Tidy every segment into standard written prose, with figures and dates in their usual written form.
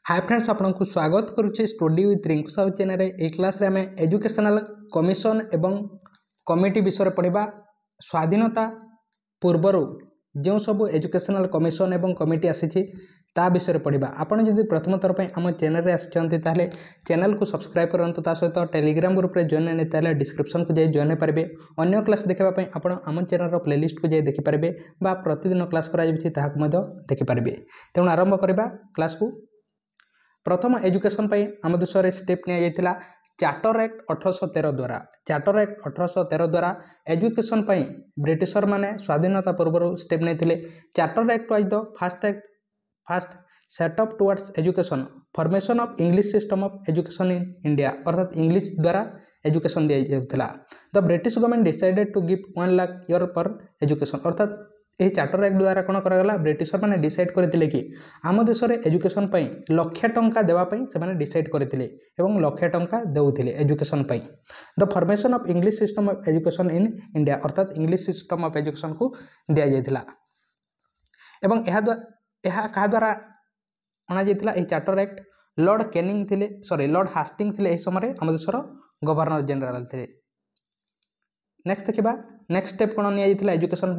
हाय friends आपको स्वागत करुच्चे study with Rinku Sahu channel ए क्लास रे आम एजुकेशनल कमिशन एवं कमिटी विषय पढ़ा स्वाधीनता पूर्वर जो सब एजुकेशनल कमिशन एवं कमिटी आसी ता विषय पढ़ा आपड़ जब प्रथम थर पर आम चैनल आसते चैनल को सब्सक्राइब करूँ ता सहित टेलीग्राम ग्रुप रे जॉइन नहीं डिस्क्रिप्शन को जाए जॉइन पारे अन्य क्लास देखापी आप आम चैनल प्लेलिस्ट को जाए देखिपारे प्रतिदिन क्लास कराखिपारे तेणु आरंभ करवा क्लास को। प्रथम एजुकेशन आम देश में स्टेप नि चार्टर एक्ट 1813 द्वारा द्वारा एजुकेशन ब्रिटिशर माने स्वाधीनता पूर्व स्टेप नहीं charter act wise the first set up towards education formation of English system of education in India अर्थात इंग्लिश द्वारा एजुकेशन दिया the British government decided to give 1 lakh year पर एजुकेशन अर्थात यही चार्टर एक्ट द्वारा कौन कराला ब्रिटिशर मैंने डिसाइड करते कि आम देश में एजुकेशन लक्षे टंका देवाई से डिसाइड करते लक्षे टंका देउथिले education the formation of English system of education in India अर्थात इंग्लिश सिस्टम ऑफ एजुकेशन को दि जाइथिला एवं यह क्या द्वारा अणा जाइथिला चार्टर एक्ट लॉर्ड कैनिंग थिले लॉर्ड हास्टिंग थिले एही समय आम देशर गवर्नर जनरल थिले। नेक्स्ट देखिबा नेक्स्ट स्टेप कोन निया जाइथिला एजुकेशन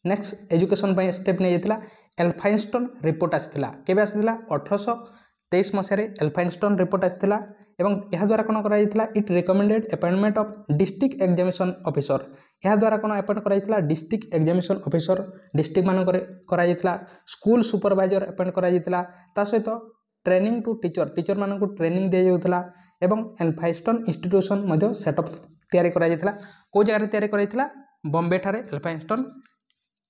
नेक्स्ट एजुकेशन स्टेप नहीं जाता एल्फाइनस्टोन रिपोर्ट आसाला केबे आसाला 1823 मसीह एल्फाइनस्टोन रिपोर्ट आसाला एवं यह द्वारा कौन कराइला it recommended appointment of district examination officer यह द्वारा कौन अपॉइंट कराइला डिस्ट्रिक्ट एग्जामिनेशन ऑफिसर डिस्ट्रिक्ट मानक कराइला स्कूल सुपरवाइजर अपॉइंट कराइला ता सहित ट्रेनिंग टू टीचर मानक ट्रेनिंग दि जाउथला एवं एल्फाइनस्टोन इंस्टीट्यूशन सेटअप तैयारी कराइला को जगह तैयारी कराइला बॉम्बे ठारे एल्फाइनस्टोन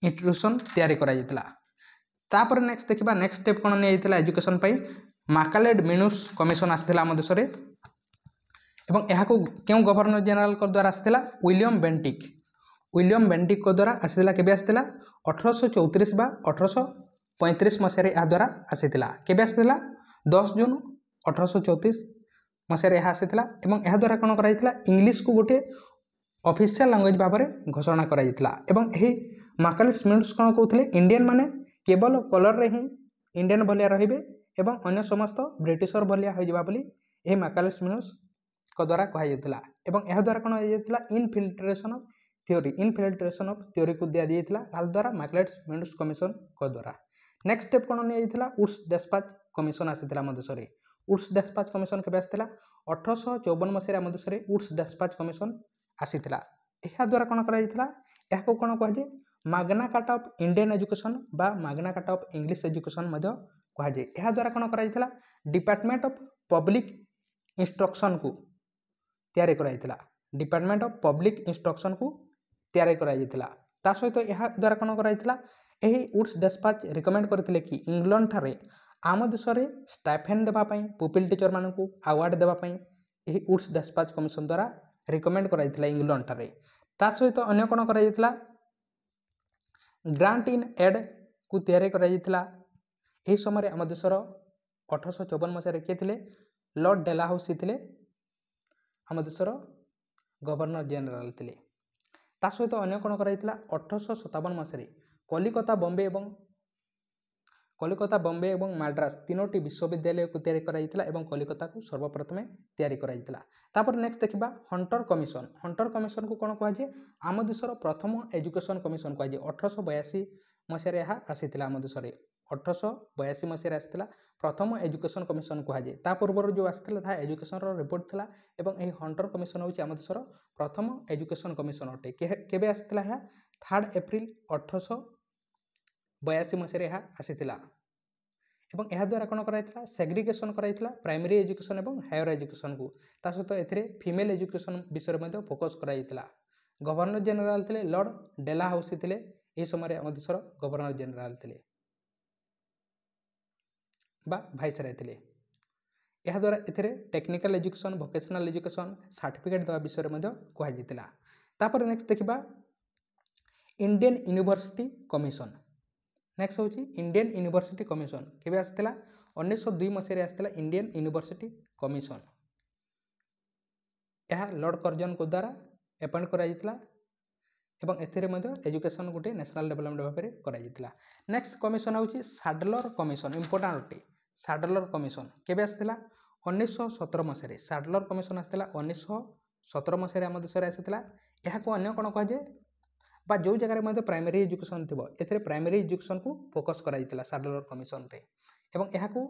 इंस्टीट्यूशन तैयारी कराइला। तापर नेक्स्ट देखिबा नेक्स्ट स्टेप कोन नि जाइला एजुकेशन मैकलेड मिनुस कमिशन आसाला आम देश एवं यहाँ को क्यों गवर्नर जनरल को द्वारा आसाला विलियम बेंटिक को द्वारा आसाला केबे आसाला 1834 बा 1835 मसीह यह द्वारा आसाला केबे आसाला 10 जून 1834 मसीह यह आसाला एवं यह द्वारा कौन कराइला इंग्लिश को गोटे ऑफिशियल लैंग्वेज भाव में घोषणा कराइला एवं यही मैकलेड मिनुस कौन कहते इंडियन माने केवल कलर रे ही इंडियन भलिया रहिबे एवं अन्य समस्त ब्रिटिशर भलिया हो जाबा बोली यही मैकलेड मिनुस को द्वारा कहा जाइतिला एवं यह द्वारा कौन जाइतिला इनफिल्ट्रेशन ऑफ थ्योरी को दिया जाइतिला हाल द्वारा मैकलेड मिनुस कमिशन को द्वारा। नेक्स्ट स्टेप कौन नि जाइतिला वुड्स डिस्पैच कमिशन आसीतिला आम देश में वुड्स डिस्पैच कमिशन केबे आसीतिला 1854 मसीह आम देश में वुड्स डिस्पैच कमिशन आसीतिला यह द्वारा कौन कराइतिला यह को कौन कह माग्ना कार्टा ऑफ इंडियन एजुकेशन बा माग्ना कार्टा ऑफ इंग्लिश एजुकेशन कहुए यह द्वारा कौन कराइतिला डिपार्टमेंट ऑफ पब्लिक इंस्ट्रक्शन को तैयारी कराइतिला डिपार्टमेंट ऑफ पब्लिक इंस्ट्रक्शन को तैयारी कराइतिला ता सहित यह द्वारा कौन कराइतिला यही वुड्स डिस्पैच रिकमेंड करथिले कि इंग्लैंड ठारे आम देश में स्टाइपेंड देबा पई पुपिल टीचर मानक अवार्ड देबा पई यही वुड्स डिस्पैच कमिशन द्वारा रिकमेंड कराइतिला इंग्लैंड ठारे ता सहित अन्य कौन कराइतिला ग्रांट इन एड को तैयारी कराइतिला एही समय आम देशर 1854 मसीह किए थे लॉर्ड डेलाहाउसी थे आम देशर गवर्नर जनरल थे ता सहित अन्य कौन कराइतिला 1857 मसीह कलिकता बॉम्बे एवं मद्रास तीनोटी विश्वविद्यालय को तैयारी कराइतिला एवं कलिकता को सर्वप्रथम तैयारी कराइतिला। तापर नेक्स्ट देखिबा हंटर कमिशन को कौन कहुए आम देशर प्रथम एजुकेशन कमिशन कहुए 1882 मसीह यह आसीतिला आम देश में 1882 मसीह आसीतिला प्रथम एजुकेशन कमिशन कहुए ता पूर्व जो आसीतिला एजुकेशन रिपोर्ट थिला एवं यही हंटर कमिशन होची आम देशर प्रथम एजुकेशन कमिशन अटे केबे आसीतिला यह 3 एप्रिल 1882 मसीह यह आसीतिला एवं यह द्वारा कौन कराइतिला सेग्रीगेशन कराइतिला प्राइमरी एजुकेशन एवं हायर एजुकेशन को ता सहित एथिरे फीमेल एजुकेशन विषय में फोकस कराइतिला। गवर्नर जनरल थे लॉर्ड डेलाहाउसी थे यह समय आम देशर गवर्नर जनरल थे बा भाइसराय थे यह द्वारा एथिरे technical education vocational education certificate देवा विषय में कहुला। तापर नेक्स्ट देखिबा इंडियन यूनिवर्सिटी कमिशन नेक्स्ट हूँ इंडियन यूनिवर्सिटी कमिशन केबे आसीतिला 1902 मसीह आसीतिला इंडियन यूनिवर्सिटी कमिशन यह लॉर्ड कर्जन को द्वारा अपॉइंट कराइतिला एवं एथिरे मध्य एजुकेशन गोटे नेशनल डेवलपमेंट भाव में कराइतिला। नेक्स्ट कमिशन हूँ सैडलर कमिशन इंपोर्टाट अटे ସାଡଲର କମିଶନ କେବେ ଆସିଥିଲା 1917 ମସିହାରେ ସାଡଲର କମିଶନ ଆସିଥିଲା 1917 ମସିହାରେ ଆମ ଦେଶରେ ଆସିଥିଲା। ଏହାକୁ ଅନ୍ୟ କ'ଣ କୁହାଯାଏ ବା ଯେଉଁ ଜାଗାରେ ମଧ୍ୟ ପ୍ରାଇମେରୀ ଏଜୁକେସନ୍ ଥିବ ଏଥିରେ ପ୍ରାଇମେରୀ ଏଜୁକେସନ୍କୁ ଫୋକସ୍ କରାଯାଇଥିଲା ସାଡଲର କମିଶନରେ ଏବଂ ଏହାକୁ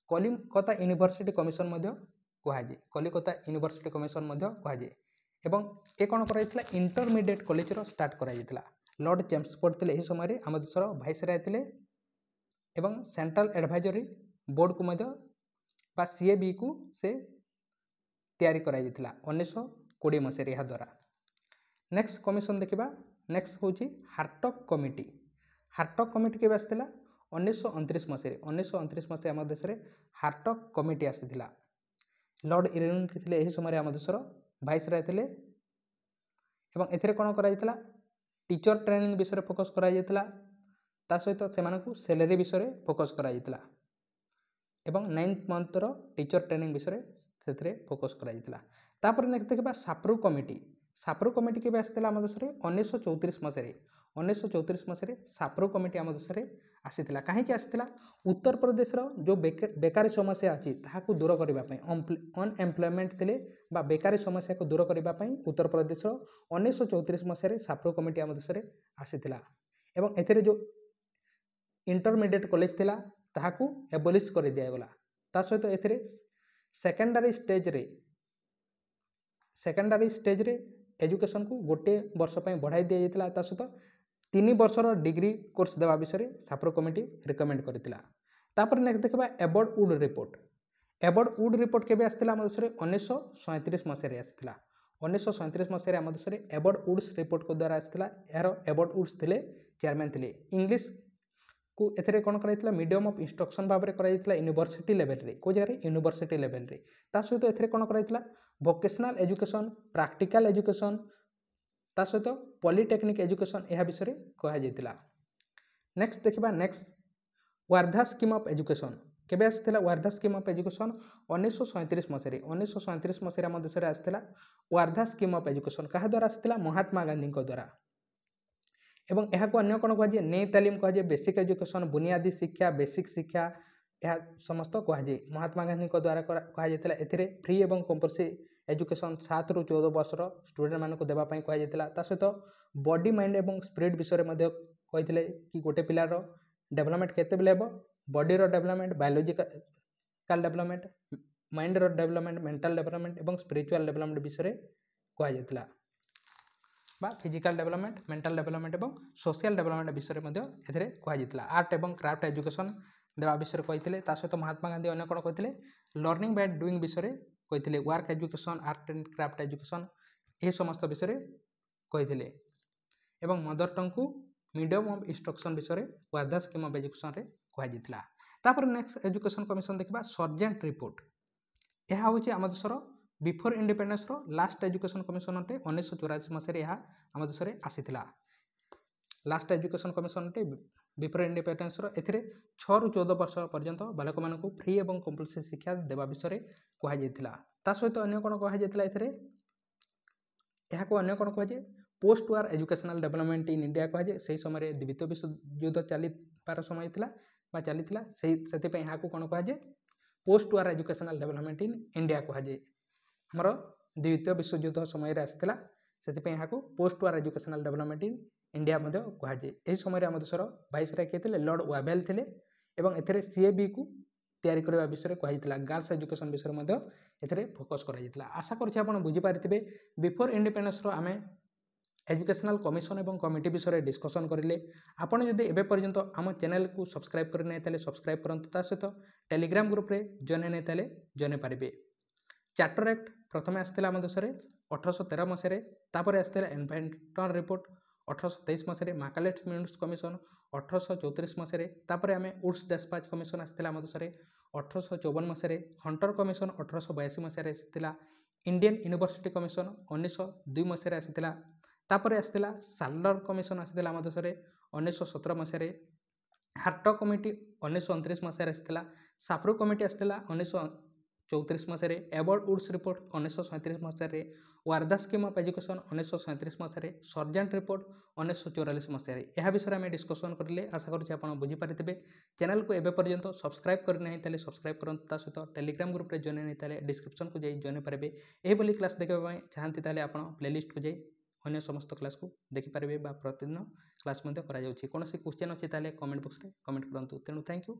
କଲିକତା ୟୁନିଭର୍ସିଟି କମିଶନ ମଧ୍ୟ କୁହାଯାଏ କଲିକତା ୟୁନିଭର୍ସିଟି କମିଶନ ମଧ୍ୟ କୁହାଯାଏ ଏବଂ ଏ କ'ଣ କରାଯାଇଥିଲା ଇଣ୍ଟରମିଡ଼ିଏଟ୍ କଲେଜର ଷ୍ଟାର୍ଟ କରାଯାଇଥିଲା। ଲର୍ଡ ଚେମ୍ସଫୋର୍ଡ ଥିଲେ ଏହି ସମୟରେ ଆମ ଦେଶର ଭାଇସରାୟ ଥିଲେ ଏବଂ ସେଣ୍ଟ୍ରାଲ ଆଡ଼ଭାଇଜରୀ ବୋର୍ଡ଼କୁ ମଧ୍ୟ ବା CABକୁ ସେ ତିଆରି କରାଯାଇଥିଲା 1920 ମସିହାରେ ଏହାଦ୍ୱାରା। ନେକ୍ସଟ କମିଶନ ଦେଖିବା ନେକ୍ସଟ ହେଉଛି ହାର୍ଟକ୍ କମିଟି। ହାର୍ଟକ୍ କମିଟି କେବେ ଆସିଥିଲା 1929 ମସିହାରେ 1929 ମସିହା ଆମ ଦେଶରେ ହାର୍ଟକ୍ କମିଟି ଆସିଥିଲା। ଲର୍ଡ ଇରୱିନ୍ ଥିଲେ ଏହି ସମୟରେ ଆମ ଦେଶର ଭାଇସରାୟ ଥିଲେ ଏବଂ ଏଥିରେ କ'ଣ କରାଯାଇଥିଲା ଟିଚର ଟ୍ରେନିଂ ବିଷୟରେ ଫୋକସ୍ କରାଯାଇଥିଲା ତା ସହିତ ସେମାନଙ୍କୁ ସାଲାରୀ ବିଷୟରେ ଫୋକସ୍ କରାଯାଇଥିଲା ଏବଂ 9th ମନ୍ଥର ଟିଚର ଟ୍ରେନିଂ ବିଷୟରେ ସେଥିରେ ଫୋକସ୍ କରାଯାଇଥିଲା। ତାପରେ ନେକ୍ସଟ ଦେଖିବା ସାପ୍ରୁ କମିଟି। ସାପ୍ରୁ କମିଟି କେବେ ଆସିଥିଲା ଆମ ଦେଶରେ 1934 ମସିହାରେ 1934 ମସିହାରେ ସାପ୍ରୁ କମିଟି ଆମ ଦେଶରେ ଆସିଥିଲା। କାହିଁକି ଆସିଥିଲା ଉତ୍ତରପ୍ରଦେଶର ଯେଉଁ ବେକାରୀ ସମସ୍ୟା ଅଛି ତାହାକୁ ଦୂର କରିବା ପାଇଁ ଅନଏମ୍ପ୍ଲୟମେଣ୍ଟ ଥିଲେ ବା ବେକାରୀ ସମସ୍ୟାକୁ ଦୂର କରିବା ପାଇଁ ଉତ୍ତରପ୍ରଦେଶର 1934 ମସିହାରେ ସାପ୍ରୁ କମିଟି ଆମ ଦେଶରେ ଆସିଥିଲା ଏବଂ ଏଥିରେ ଯେଉଁ ଇଣ୍ଟରମିଡ଼ିଏଟ୍ କଲେଜ ଥିଲା ତାହାକୁ ଏବୋଲିଶ କରିଦିଆଗଲା। ତା ସହିତ ଏଥିରେ ସେକେଣ୍ଡାରୀ ଷ୍ଟେଜରେ ଏଜୁକେସନକୁ ଗୋଟିଏ ବର୍ଷ ପାଇଁ ବଢ଼ାଇ ଦିଆଯାଇଥିଲା ତା ସହିତ 3 ବର୍ଷର ଡିଗ୍ରୀ କୋର୍ସ ଦେବା ବିଷୟରେ ସାପ୍ରୁ କମିଟି ରିକମେଣ୍ଡ କରିଥିଲା। ତାପରେ ନେକ୍ସଟ ଦେଖିବା ଏବର୍ଡ ଉଡ୍ ରିପୋର୍ଟ। ଏବର୍ଡ ଉଡ୍ ରିପୋର୍ଟ କେବେ ଆସିଥିଲା ଆମ ଦେଶରେ 1937 ମସିହାରେ ଆସିଥିଲା। 1937 ମସିହାରେ ଆମ ଦେଶରେ ଏବର୍ଡ ଉଡ୍ସ ରିପୋର୍ଟଙ୍କ ଦ୍ୱାରା ଆସିଥିଲା। ଏହାର ଏବର୍ଡ ଉଡ୍ସ ଥିଲେ ଚେୟାରମ୍ୟାନ୍ ଥିଲେ। ଇଂଲିଶକୁ ଏଥିରେ କ'ଣ କରାଯାଇଥିଲା ମିଡ଼ିୟମ୍ ଅଫ୍ ଇନଷ୍ଟ୍ରକ୍ସନ୍ ଭାବରେ କରାଯାଇଥିଲା ୟୁନିଭର୍ସିଟି ଲେଭେଲରେ କେଉଁ ଜାଗାରେ ୟୁନିଭର୍ସିଟି ଲେଭେଲରେ। ତା ସହିତ ଏଥିରେ କ'ଣ କରାଯାଇଥିଲା ଭୋକେସନାଲ୍ ଏଜୁକେସନ୍ ପ୍ରାକ୍ଟିକାଲ ଏଜୁକେସନ୍ ତା ସହିତ ପଲିଟେକ୍ନିକ୍ ଏଜୁକେସନ୍ ଏହା ବିଷୟରେ କୁହାଯାଇଥିଲା। ନେକ୍ସଟ ଦେଖିବା next Wardha scheme of education କେବେ ଆସିଥିଲା ୱାର୍ଦ୍ଧା ସ୍କିମ୍ ଅଫ୍ ଏଜୁକେସନ୍ 1937 ମସିହାରେ 1937 ମସିହାରେ ଆମ ଦେଶରେ ଆସିଥିଲା ୱାର୍ଦ୍ଧା ସ୍କିମ୍ ଅଫ୍ ଏଜୁକେସନ୍। କାହା ଦ୍ୱାରା ଆସିଥିଲା ମହାତ୍ମା ଗାନ୍ଧୀଙ୍କ ଦ୍ୱାରା ଏବଂ ଏହାକୁ ଅନ୍ୟ କ'ଣ କୁହାଯାଏ ନେ ତାଲିମ କୁହାଯାଏ ବେସିକ୍ ଏଜୁକେସନ୍ ବୁନିୟାଦୀ ଶିକ୍ଷା ବେସିକ୍ ଶିକ୍ଷା ଏହା ସମସ୍ତ କୁହାଯାଏ ମହାତ୍ମା ଗାନ୍ଧୀଙ୍କ ଦ୍ୱାରା କୁହାଯାଇଥିଲା। ଏଥିରେ ଫ୍ରି ଏବଂ କମ୍ପଲସରି ଏଜୁକେସନ୍ 7 ରୁ 14 ବର୍ଷର ଷ୍ଟୁଡେଣ୍ଟମାନଙ୍କୁ ଦେବା ପାଇଁ କୁହାଯାଇଥିଲା। ତା ସହିତ ବଡି ମାଇଣ୍ଡ ଏବଂ ସ୍ପିରିଟ୍ ବିଷୟରେ ମଧ୍ୟ କହିଥିଲେ କି ଗୋଟେ ପିଲାର ଡେଭଲପମେଣ୍ଟ କେତେବେଳେ ହେବ ବଡିର ଡେଭଲପମେଣ୍ଟ ବାୟୋଲୋଜିକାଲ ଡେଭଲପମେଣ୍ଟ ମାଇଣ୍ଡର ଡେଭଲପମେଣ୍ଟ ମେଣ୍ଟାଲ ଡେଭଲପମେଣ୍ଟ ଏବଂ ସ୍ପିରିଚୁଆଲ ଡେଭଲପମେଣ୍ଟ ବିଷୟରେ କୁହାଯାଇଥିଲା ବା ଫିଜିକାଲ ଡେଭଲପମେଣ୍ଟ ମେଣ୍ଟାଲ ଡେଭଲପମେଣ୍ଟ ଏବଂ ସୋସିଆଲ ଡେଭଲପମେଣ୍ଟ ବିଷୟରେ ମଧ୍ୟ ଏଥିରେ କୁହାଯାଇଥିଲା। ଆର୍ଟ ଏବଂ କ୍ରାଫ୍ଟ ଏଜୁକେସନ୍ ଦେବା ବିଷୟରେ କହିଥିଲେ। ତା ସହିତ ମହାତ୍ମା ଗାନ୍ଧୀ ଅନ୍ୟ କ'ଣ କହିଥିଲେ ଲର୍ଣ୍ଣିଂ ବାଇ ଡୁଇଂ ବିଷୟରେ କହିଥିଲେ work education art and craft education ଏହି ସମସ୍ତ ବିଷୟରେ କହିଥିଲେ ଏବଂ ମଦର ଟଙ୍ଗକୁ ମିଡ଼ିୟମ୍ ଅଫ୍ ଇନଷ୍ଟ୍ରକ୍ସନ୍ ବିଷୟରେ ୱାର୍ଦ୍ଧା ସ୍କିମ୍ ଅଫ୍ ଏଜୁକେସନ୍ରେ କୁହାଯାଇଥିଲା। ତାପରେ ନେକ୍ସଟ ଏଜୁକେସନ୍ କମିଶନ ଦେଖିବା ସର୍ଜେଣ୍ଟ ରିପୋର୍ଟ। ଏହା ହେଉଛି ଆମ ଦେଶର ବିଫୋର ଇଣ୍ଡିପେଣ୍ଡେନ୍ସର ଲାଷ୍ଟ ଏଜୁକେସନ୍ କମିଶନ ଅଟେ 1984 ମସିହାରେ ଏହା ଆମ ଦେଶରେ ଆସିଥିଲା। ଲାଷ୍ଟ ଏଜୁକେସନ୍ କମିଶନ ଅଟେ ବିଫୋର ଇଣ୍ଡିପେଣ୍ଡେନ୍ସର। ଏଥିରେ 6 ରୁ 14 ବର୍ଷ ପର୍ଯ୍ୟନ୍ତ ବାଳକମାନଙ୍କୁ ଫ୍ରି ଏବଂ କମ୍ପଲସରି ଶିକ୍ଷା ଦେବା ବିଷୟରେ କୁହାଯାଇଥିଲା। ତା ସହିତ ଅନ୍ୟ କ'ଣ କୁହାଯାଇଥିଲା ଏଥିରେ ଏହାକୁ ଅନ୍ୟ କ'ଣ କୁହାଯାଏ post war educational development in India କୁହାଯାଏ। ସେହି ସମୟରେ ଦ୍ୱିତୀୟ ବିଶ୍ୱଯୁଦ୍ଧ ଚାଲିବାର ସମୟ ଥିଲା ବା ଚାଲିଥିଲା ସେଥିପାଇଁ ଏହାକୁ କ'ଣ କୁହାଯାଏ post war educational development in India କୁହାଯାଏ। ଆମର ଦ୍ୱିତୀୟ ବିଶ୍ୱଯୁଦ୍ଧ ସମୟରେ ଆସିଥିଲା ସେଥିପାଇଁ ଏହାକୁ post war educational development in India ମଧ୍ୟ କୁହାଯାଏ। ଏହି ସମୟରେ ଆମ ଦେଶର ଭାଇସରାୟ କିଏ ଥିଲେ ଲର୍ଡ ୱାଭେଲ୍ ଥିଲେ ଏବଂ ଏଥିରେ CABକୁ ତିଆରି କରିବା ବିଷୟରେ କୁହାଯାଇଥିଲା। ଗାର୍ଲସ ଏଜୁକେସନ୍ ବିଷୟରେ ମଧ୍ୟ ଏଥିରେ ଫୋକସ୍ କରାଯାଇଥିଲା। ଆଶା କରୁଛି ଆପଣ ବୁଝିପାରିଥିବେ ବିଫୋର ଇଣ୍ଡିପେଣ୍ଡେନ୍ସର ଆମେ ଏଜୁକେସନାଲ କମିଶନ ଏବଂ କମିଟି ବିଷୟରେ ଡିସ୍କସନ୍ କରିଲେ। ଆପଣ ଯଦି ଏବେ ପର୍ଯ୍ୟନ୍ତ ଆମ ଚ୍ୟାନେଲକୁ ସବସ୍କ୍ରାଇବ୍ କରିନାହିଁ ତାହେଲେ ସବସ୍କ୍ରାଇବ୍ କରନ୍ତୁ। ତା ସହିତ ଟେଲିଗ୍ରାମ ଗ୍ରୁପରେ ଜଏନ୍ ହେଇନାହିଁ ତାହେଲେ ଜଏନ୍ ପାରିବେ। ଚାର୍ଟର ଆକ୍ଟ ପ୍ରଥମେ ଆସିଥିଲା ଆମ ଦେଶରେ 1813 ମସିହାରେ। ତାପରେ ଆସିଥିଲା ଏନଭାଇରନମେଣ୍ଟାଲ ରିପୋର୍ଟ 1823 ମସିହାରେ ମାକାଲେଟ୍ ମିନ୍ସ କମିଶନ 1834 ମସିହାରେ। ତାପରେ ଆମେ ଉଡ୍ସ ଡେସ୍ପାଚ୍ କମିଶନ ଆସିଥିଲା ଆମ ଦେଶରେ 1854 ମସିହାରେ। ହଣ୍ଟର କମିଶନ 1882 ମସିହାରେ ଆସିଥିଲା। ଇଣ୍ଡିଆନ୍ ୟୁନିଭର୍ସିଟି କମିଶନ 1902 ମସିହାରେ ଆସିଥିଲା। ତାପରେ ଆସିଥିଲା ସାଡଲର କମିଶନ ଆସିଥିଲା ଆମ ଦେଶରେ 1917 ମସିହାରେ। ହାର୍ଟକ୍ କମିଟି 1929 ମସିହାରେ ଆସିଥିଲା। ସାପ୍ରୁ କମିଟି ଆସିଥିଲା 1934 ମସିହାରେ, ଏବର୍ଡ ଉଡ୍ସ ରିପୋର୍ଟ 1937 ମସିହାରେ, ୱାର୍ଧା ସ୍କିମ୍ ଅଫ୍ ଏଜୁକେସନ୍ 1937 ମସିହାରେ, ସର୍ଜେଣ୍ଟ ରିପୋର୍ଟ 1944 ମସିହାରେ। ଏହା ବିଷୟରେ ଆମେ ଡିସ୍କସନ୍ କରିଲେ। ଆଶା କରୁଛି ଆପଣ ବୁଝିପାରିଥିବେ। ଚ୍ୟାନେଲକୁ ଏବେ ପର୍ଯ୍ୟନ୍ତ ସବସ୍କ୍ରାଇବ୍ କରିନାହିଁ ତାହେଲେ ସବସ୍କ୍ରାଇବ୍ କରନ୍ତୁ। ତା ସହିତ ଟେଲିଗ୍ରାମ ଗ୍ରୁପରେ ଜଏନ୍ ନାହିଁ ତାହେଲେ ଡିସ୍କ୍ରିପ୍ସନକୁ ଯାଇ ଜଏନ୍ ପାରିବେ। ଏହିଭଳି କ୍ଲାସ୍ ଦେଖିବା ପାଇଁ ଚାହାନ୍ତି ତାହେଲେ ଆପଣ ପ୍ଲେଲିଷ୍ଟକୁ ଯାଇ ଅନ୍ୟ ସମସ୍ତ କ୍ଲାସ୍କୁ ଦେଖିପାରିବେ ବା ପ୍ରତିଦିନ କ୍ଲାସ୍ ମଧ୍ୟ କରାଯାଉଛି। କୌଣସି କ୍ୱେଶ୍ଚନ୍ ଅଛି ତାହେଲେ କମେଣ୍ଟ ବକ୍ସରେ କମେଣ୍ଟ କରନ୍ତୁ। ତେଣୁ ଥ୍ୟାଙ୍କ ୟୁ।